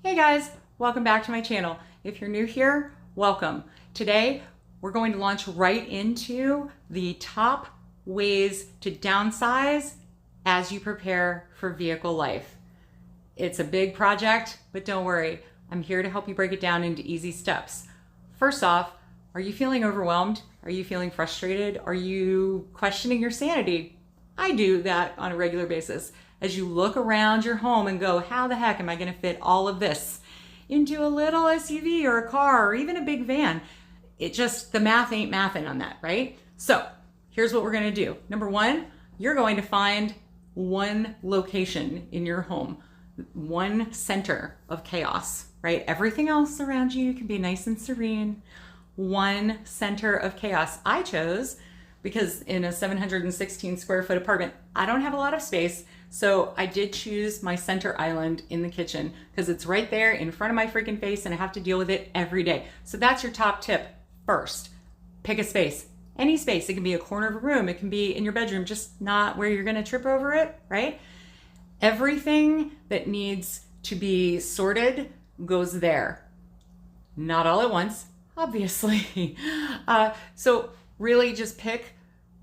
Hey guys, welcome back to my channel. If you're new here, welcome. Today, we're going to launch right into the top ways to downsize as you prepare for vehicle life. It's a big project, but don't worry. I'm here to help you break it down into easy steps. First off, are you feeling overwhelmed? Are you feeling frustrated? Are you questioning your sanity? I do that on a regular basis. As you look around your home and go, how the heck am I going to fit all of this into a little SUV or a car or even a big van? The math ain't mathing on that, right? So here's what we're going to do. Number one, you're going to find one location in your home, one center of chaos, right? Everything else around you can be nice and serene. One center of chaos. I chose because in a 716 square foot apartment, I don't have a lot of space. So I did choose my center island in the kitchen because it's right there in front of my freaking face and I have to deal with it every day. So that's your top tip. First, pick a space, any space. It can be a corner of a room. It can be in your bedroom, just not where you're going to trip over it, right? Everything that needs to be sorted goes there. Not all at once, obviously. So really just pick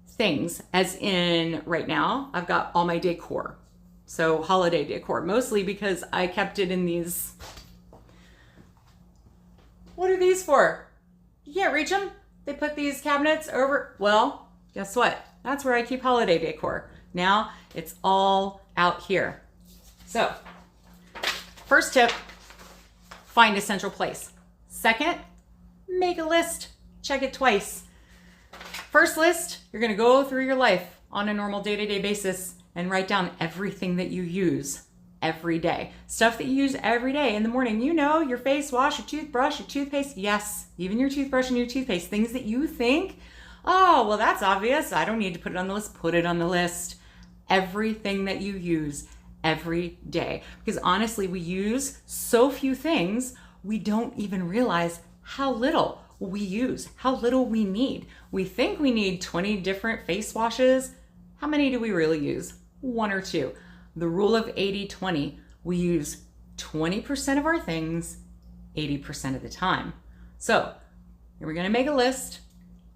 things, as in right now, I've got all my decor. So holiday decor, mostly because I kept it in these. What are these for? You can't reach them. They put these cabinets over. Well, guess what? That's where I keep holiday decor. Now it's all out here. So first tip, find a central place. Second, make a list. Check it twice. First list, you're going to go through your life on a normal day-to-day basis and write down everything that you use every day. Stuff that you use every day in the morning. You know, your face wash, your toothbrush, your toothpaste. Yes, even your toothbrush and your toothpaste. Things that you think, oh, well, that's obvious. I don't need to put it on the list. Put it on the list. Everything that you use every day. Because honestly, we use so few things, we don't even realize how little we use, how little we need. We think we need 20 different face washes. How many do we really use? One or two. The rule of 80-20, we use 20% of our things 80% of the time. So we're going to make a list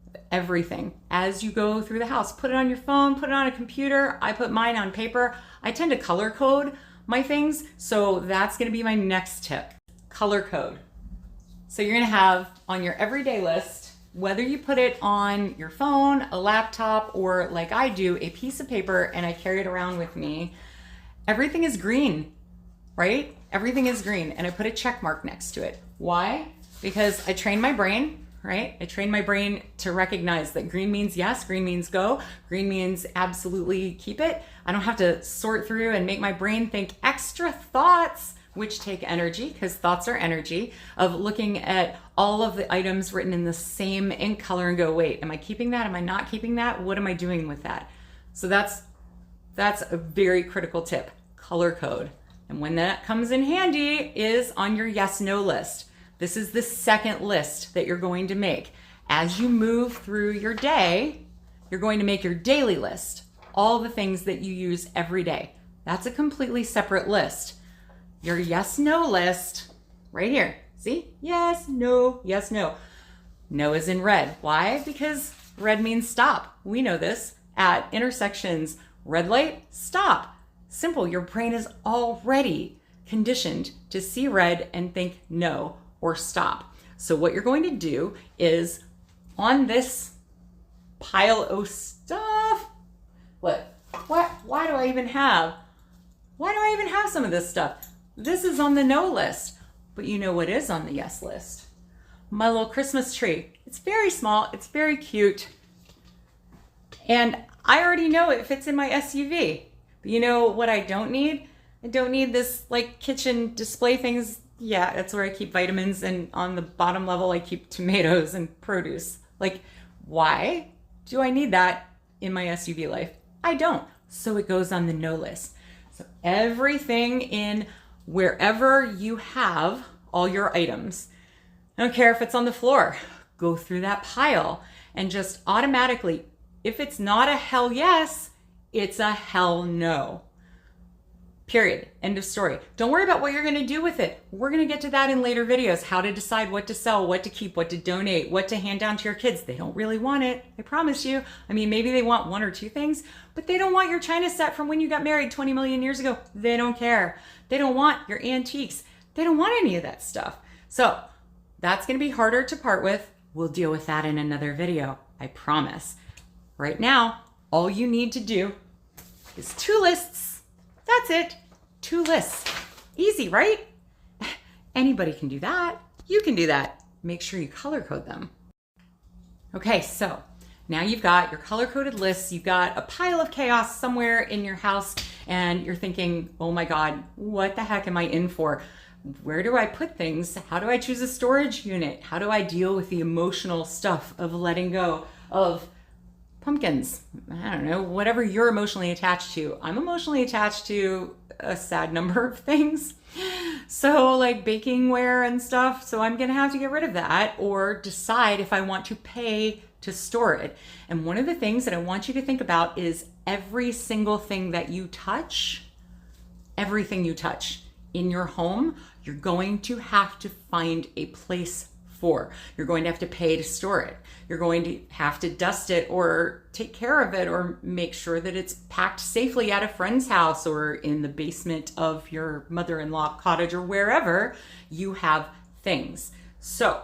of everything as you go through the house. Put it on your phone, put it on a computer. I put mine on paper. I tend to color code my things, so that's going to be my next tip. Color code. So you're going to have on your everyday list, whether you put it on your phone, a laptop, or like I do, a piece of paper, and I carry it around with me, everything is green, right? Everything is green, and I put a check mark next to it. Why? Because I train my brain, right? I train my brain to recognize that green means yes, green means go, green means absolutely keep it. I don't have to sort through and make my brain think extra thoughts, which take energy, because thoughts are energy, of looking at all of the items written in the same ink color and go, wait, am I keeping that? Am I not keeping that? What am I doing with that? So that's a very critical tip, color code. And when that comes in handy is on your yes/no list. This is the second list that you're going to make. As you move through your day, you're going to make your daily list, all the things that you use every day. That's a completely separate list. Your yes/no list right here. See? Yes, no, yes, no. No is in red. Why? Because red means stop. We know this. At intersections, red light, stop. Simple. Your brain is already conditioned to see red and think no or stop. So what you're going to do is on this pile of stuff, why do I even have some of this stuff? This is on the no list, but you know what is on the yes list? My little Christmas tree. It's very small, it's very cute, and I already know it fits in my SUV. But you know what I don't need? I don't need this like kitchen display things. Yeah, that's where I keep vitamins, and on the bottom level I keep tomatoes and produce. Like, why do I need that in my SUV life? I don't. So it goes on the no list. So everything in wherever you have all your items, I don't care if it's on the floor, go through that pile and just automatically, if it's not a hell yes, it's a hell no. Period. End of story. Don't worry about what you're going to do with it. We're going to get to that in later videos. How to decide what to sell, what to keep, what to donate, what to hand down to your kids. They don't really want it. I promise you. I mean, maybe they want one or two things, but they don't want your china set from when you got married 20 million years ago. They don't care. They don't want your antiques. They don't want any of that stuff. So that's going to be harder to part with. We'll deal with that in another video. I promise. Right now, all you need to do is 2 lists. That's it. 2 lists. Easy, right? Anybody can do that. You can do that. Make sure you color code them. Okay, so now you've got your color coded lists. You've got a pile of chaos somewhere in your house and you're thinking, oh my God, what the heck am I in for? Where do I put things? How do I choose a storage unit? How do I deal with the emotional stuff of letting go of pumpkins? I don't know, whatever you're emotionally attached to. I'm emotionally attached to a sad number of things. So like bakingware and stuff. So I'm going to have to get rid of that or decide if I want to pay to store it. And one of the things that I want you to think about is every single thing that you touch, everything you touch in your home, you're going to have to find a place for. You're going to have to pay to store it. You're going to have to dust it or take care of it or make sure that it's packed safely at a friend's house or in the basement of your mother-in-law cottage or wherever you have things. So,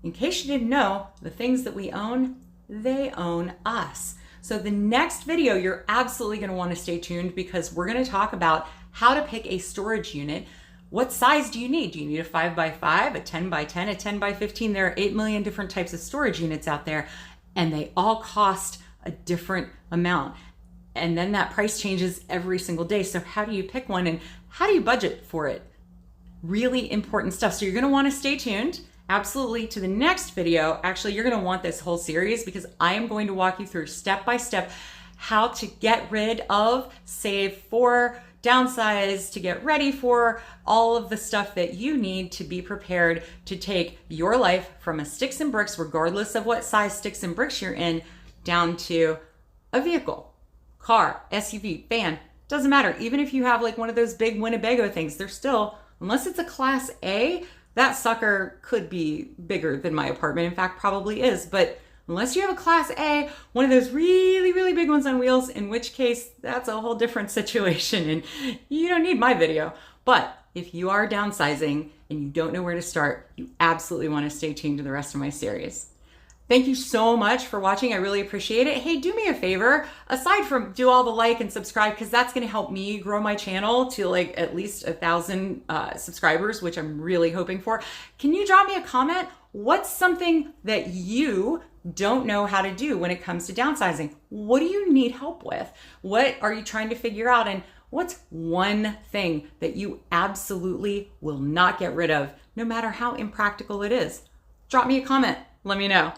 in case you didn't know, the things that we own, they own us. So the next video, you're absolutely going to want to stay tuned because we're going to talk about how to pick a storage unit. What size do you need? Do you need a 5x5, a 10x10, a 10x15? There are 8 million different types of storage units out there, and they all cost a different amount. And then that price changes every single day. So how do you pick one and how do you budget for it? Really important stuff. So you're going to want to stay tuned absolutely to the next video. Actually, you're going to want this whole series because I am going to walk you through step by step how to get rid of, save for, downsize, to get ready for all of the stuff that you need to be prepared to take your life from a sticks and bricks, regardless of what size sticks and bricks you're in, down to a vehicle, car, SUV, van, doesn't matter. Even if you have like one of those big Winnebago things, they're still, unless it's a class A, that sucker could be bigger than my apartment. In fact, probably is, but unless you have a class A, one of those really, really big ones on wheels, in which case that's a whole different situation and you don't need my video. But if you are downsizing and you don't know where to start, you absolutely want to stay tuned to the rest of my series. Thank you so much for watching. I really appreciate it. Hey, do me a favor, aside from do all the like and subscribe, because that's going to help me grow my channel to like at least 1,000 subscribers, which I'm really hoping for. Can you drop me a comment? What's something that you don't know how to do when it comes to downsizing? What do you need help with? What are you trying to figure out? And what's one thing that you absolutely will not get rid of, no matter how impractical it is? Drop me a comment. Let me know.